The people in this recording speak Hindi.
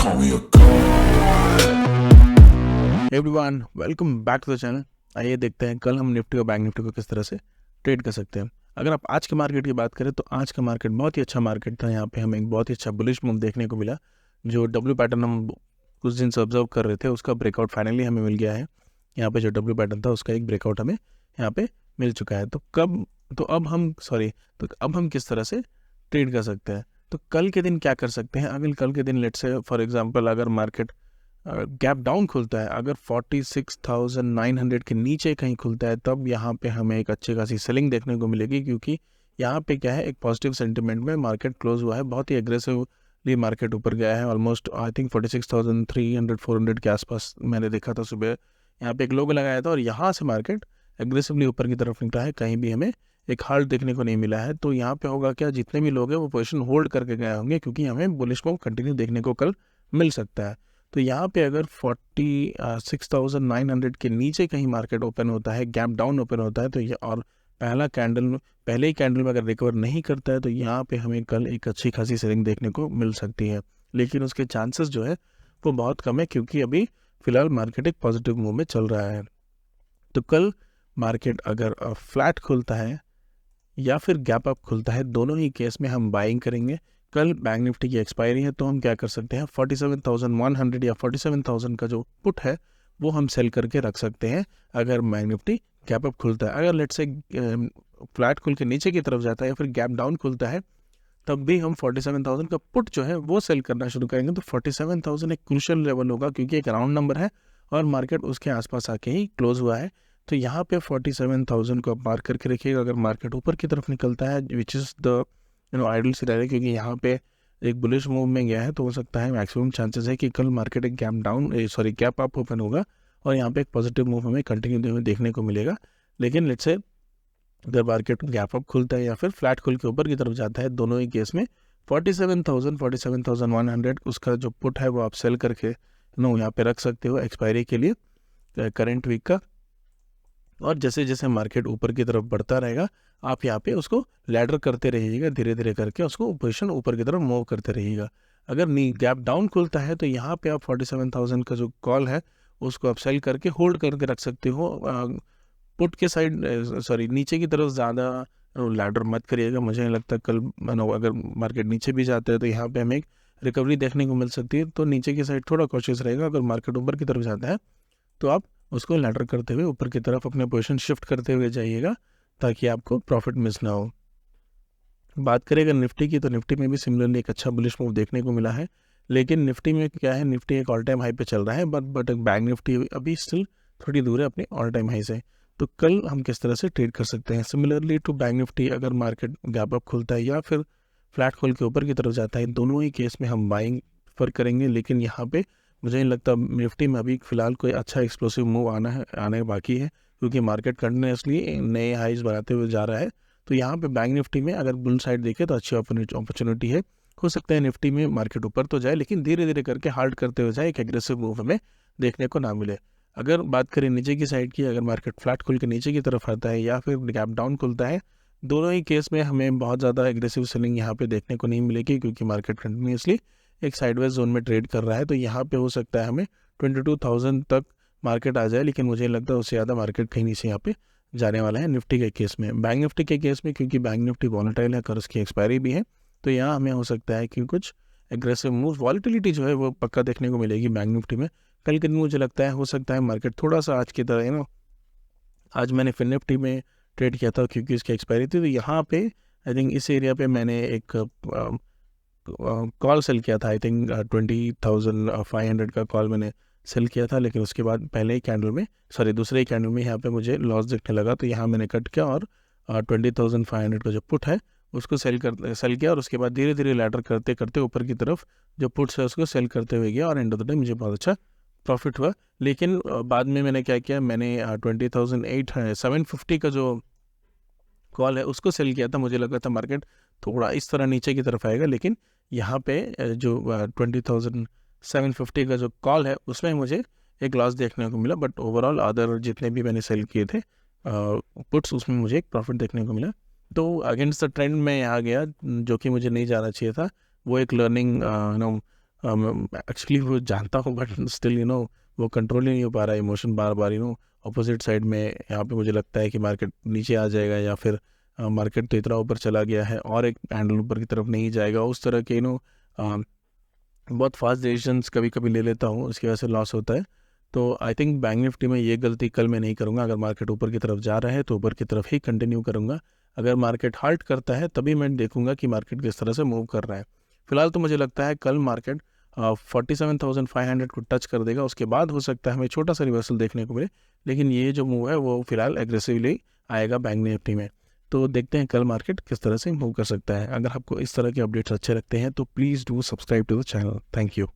call me a god. Everyone welcome back to the channel. आइए देखते हैं कल हम निफ्टी और बैंक निफ्टी को किस तरह से ट्रेड कर सकते हैं। अगर आप आज के मार्केट की बात करें तो आज का मार्केट बहुत ही अच्छा मार्केट था। यहाँ पे हमें एक बहुत ही अच्छा बुलिश मूव देखने को मिला। जो डब्ल्यू पैटर्न हम कुछ दिन से ऑब्जर्व कर रहे थे उसका ब्रेकआउट फाइनली हमें मिल गया है। यहाँ पे जो डब्ल्यू पैटर्न था उसका एक ब्रेकआउट हमें यहाँ पे मिल चुका है। तो अब हम किस तरह से ट्रेड कर सकते हैं। तो कल के दिन क्या कर सकते हैं। अगर कल के दिन लेट्स से फॉर एग्जांपल अगर मार्केट गैप डाउन खुलता है, अगर 46,900 के नीचे कहीं खुलता है, तब यहाँ पे हमें एक अच्छी खासी सेलिंग देखने को मिलेगी। क्योंकि यहाँ पे क्या है, एक पॉजिटिव सेंटिमेंट में मार्केट क्लोज हुआ है। बहुत ही एग्रेसिवली मार्केट ऊपर गया है। ऑलमोस्ट आई थिंक 46,300-400 के आसपास मैंने देखा था सुबह। यहाँ पे एक लोगो लगाया था और यहाँ से मार्केट एग्रेसिवली ऊपर की तरफ निकला है। कहीं भी हमें एक हाल्ट देखने को नहीं मिला है। तो यहाँ पे होगा क्या, जितने भी लोग हैं वो पोजीशन होल्ड करके गए होंगे, क्योंकि हमें बुलिश मूव कंटिन्यू देखने को कल मिल सकता है। तो यहाँ पे अगर 46,900 के नीचे कहीं मार्केट ओपन होता है, गैप डाउन ओपन होता है, तो ये और पहले ही कैंडल में अगर रिकवर नहीं करता है, तो यहाँ पे हमें कल एक अच्छी खासी सेलिंग देखने को मिल सकती है। लेकिन उसके चांसेस जो है वो बहुत कम है, क्योंकि अभी फिलहाल मार्केट एक पॉजिटिव मूव में चल रहा है। तो कल मार्केट अगर फ्लैट खुलता है या फिर गैप अप खुलता है, दोनों ही केस में हम बाइंग करेंगे। कल बैंक निफ्टी की एक्सपायरी है, तो हम क्या कर सकते हैं, 47,100 या 47,000 का जो पुट है वो हम सेल करके रख सकते हैं अगर बैंक निफ्टी गैप अप खुलता है। अगर लेट्स से फ्लैट खुल के नीचे की तरफ जाता है या फिर गैप डाउन खुलता है, तब भी हम 47,000 का पुट जो है वो सेल करना शुरू करेंगे। तो 47,000 एक क्रूशियल लेवल होगा, क्योंकि एक राउंड नंबर है और मार्केट उसके आसपास आके ही क्लोज हुआ है। तो यहाँ पे 47,000 को आप मार्क करके रखिएगा। अगर मार्केट ऊपर की तरफ निकलता है, which is the ideal scenario, क्योंकि यहाँ पे एक बुलिश मूव में गया है, तो हो सकता है मैक्सिमम चांसेस है कि कल मार्केट एक गैप अप ओपन होगा और यहाँ पे एक पॉजिटिव मूव हमें कंटिन्यू देखने को मिलेगा। लेकिन लेट्स से अगर मार्केट गैप अप खुलता है या फिर फ्लैट खुल के ऊपर की तरफ जाता है, दोनों ही केस में 47,100 उसका जो पुट है वो आप सेल करके यहाँ पे रख सकते हो एक्सपायरी के लिए करंट वीक का। और जैसे जैसे मार्केट ऊपर की तरफ बढ़ता रहेगा, आप यहाँ पे उसको लैडर करते रहिएगा, धीरे धीरे करके उसको पोजीशन ऊपर की तरफ मूव करते रहिएगा। अगर गैप डाउन खुलता है, तो यहाँ पे आप 47,000 का जो कॉल है उसको आप सेल करके होल्ड करके रख सकते हो। पुट के साइड नीचे की तरफ ज़्यादा लैडर मत करिएगा। मुझे नहीं लगता कल अगर मार्केट नीचे भी जाता है तो यहाँ पे हमें एक रिकवरी देखने को मिल सकती है। तो नीचे की साइड थोड़ा कॉशियस रहेगा। अगर मार्केट ऊपर की तरफ जाता है तो आप उसको लैडर करते हुए ऊपर की तरफ अपने पोजीशन शिफ्ट करते हुए जाइएगा, ताकि आपको प्रॉफिट मिस ना हो। बात करें अगर निफ्टी की, तो निफ्टी में भी सिमिलरली एक अच्छा बुलिश मूव देखने को मिला है। लेकिन निफ्टी में क्या है, निफ्टी एक ऑल टाइम हाई पे चल रहा है, बट बैंक निफ्टी अभी स्टिल थोड़ी दूर है अपने ऑल टाइम हाई से। तो कल हम किस तरह से ट्रेड कर सकते हैं, सिमिलरली टू बैंक निफ्टी, अगर मार्केट गैप अप खुलता है या फिर फ्लैट खोल के ऊपर की तरफ जाता है, दोनों ही केस में हम बाइंग पर करेंगे। लेकिन यहाँ पे मुझे नहीं लगता निफ्टी में अभी फ़िलहाल कोई अच्छा एक्सप्लोसिव मूव आने बाकी है, क्योंकि मार्केट कंटिन्यूसली नए हाइज बनाते हुए जा रहा है। तो यहाँ पे बैंक निफ्टी में अगर बुल साइड देखें तो अच्छी अपॉर्चुनिटी है। हो सकता है निफ्टी में मार्केट ऊपर तो जाए, लेकिन धीरे धीरे करके हार्ड करते हुए जाए, एक एग्रेसिव मूव हमें देखने को ना मिले। अगर बात करें नीचे की साइड की, अगर मार्केट फ्लैट खुल के नीचे की तरफ आता है या फिर गैप डाउन खुलता है, दोनों ही केस में हमें बहुत ज़्यादा एग्रेसिव सेलिंग यहाँ पे देखने को नहीं मिलेगी, क्योंकि मार्केट कंटिन्यूसली एक साइडवेज जोन में ट्रेड कर रहा है। तो यहाँ पे हो सकता है हमें 22,000 तक मार्केट आ जाए, लेकिन मुझे लगता है उससे ज़्यादा मार्केट कहीं नीचे यहाँ पे जाने वाला है निफ्टी के केस में। बैंक निफ्टी के केस में, क्योंकि बैंक निफ्टी वॉलेटाइल है और उसकी एक्सपायरी भी है, तो यहाँ हमें हो सकता है कि कुछ एग्रेसिव मूव, वॉलेटिलिटी जो है वो पक्का देखने को मिलेगी बैंक निफ्टी में। कल के दिन मुझे लगता है हो सकता है मार्केट थोड़ा सा आज की तरह आज मैंने फिन निफ्टी में ट्रेड किया था क्योंकि इसकी एक्सपायरी थी, तो यहाँ पे आई थिंक इस एरिया पे मैंने एक कॉल सेल किया था। आई थिंक 20,500 का कॉल मैंने सेल किया था। लेकिन उसके बाद दूसरे ही कैंडल में यहाँ पे मुझे लॉस दिखने लगा, तो यहाँ मैंने कट किया और 20,500 का जो पुट है उसको सेल किया, और उसके बाद धीरे धीरे लैडर करते करते ऊपर की तरफ जो पुट्स है उसको सेल करते हुए गया, और एंड ऑफ द डे मुझे बहुत अच्छा प्रॉफिट हुआ। लेकिन बाद में मैंने क्या किया, मैंने 750 का जो कॉल है उसको सेल किया था। मुझे लगा था मार्केट थोड़ा इस तरह नीचे की तरफ आएगा, लेकिन यहाँ पे जो 20,750 का जो कॉल है उसमें मुझे एक लॉस देखने को मिला। बट ओवरऑल अदर जितने भी मैंने सेल किए थे पुट्स, उसमें मुझे एक प्रॉफिट देखने को मिला। तो अगेंस्ट द ट्रेंड में यहाँ गया, जो कि मुझे नहीं जाना चाहिए था। वो एक लर्निंग एक्चुअली वो जानता हूँ बट स्टिल वो कंट्रोल ही नहीं हो पा रहा है इमोशन, बार बार अपोजिट साइड में यहाँ पे मुझे लगता है कि मार्केट नीचे आ जाएगा या फिर मार्केट तो इतना ऊपर चला गया है और एक हैंडल ऊपर की तरफ नहीं जाएगा। उस तरह के बहुत फास्ट डिसीजंस कभी कभी ले लेता हूँ, उसकी वजह से लॉस होता है। तो आई थिंक बैंक निफ्टी में ये गलती कल मैं नहीं करूँगा। अगर मार्केट ऊपर की तरफ जा रहा है तो ऊपर की तरफ ही कंटिन्यू करूँगा। अगर मार्केट हाल्ट करता है तभी मैं देखूंगा कि मार्केट किस तरह से मूव कर रहा है। फिलहाल तो मुझे लगता है कल मार्केट 47,500 को टच कर देगा, उसके बाद हो सकता है हमें छोटा सा रिवर्सल देखने को मिले, लेकिन ये जो मूव है वो फिलहाल एग्रेसिवली आएगा बैंक निफ्टी में। तो देखते हैं कल मार्केट किस तरह से मूव कर सकता है। अगर आपको इस तरह के अपडेट्स अच्छे लगते हैं तो please do subscribe to the channel. Thank you.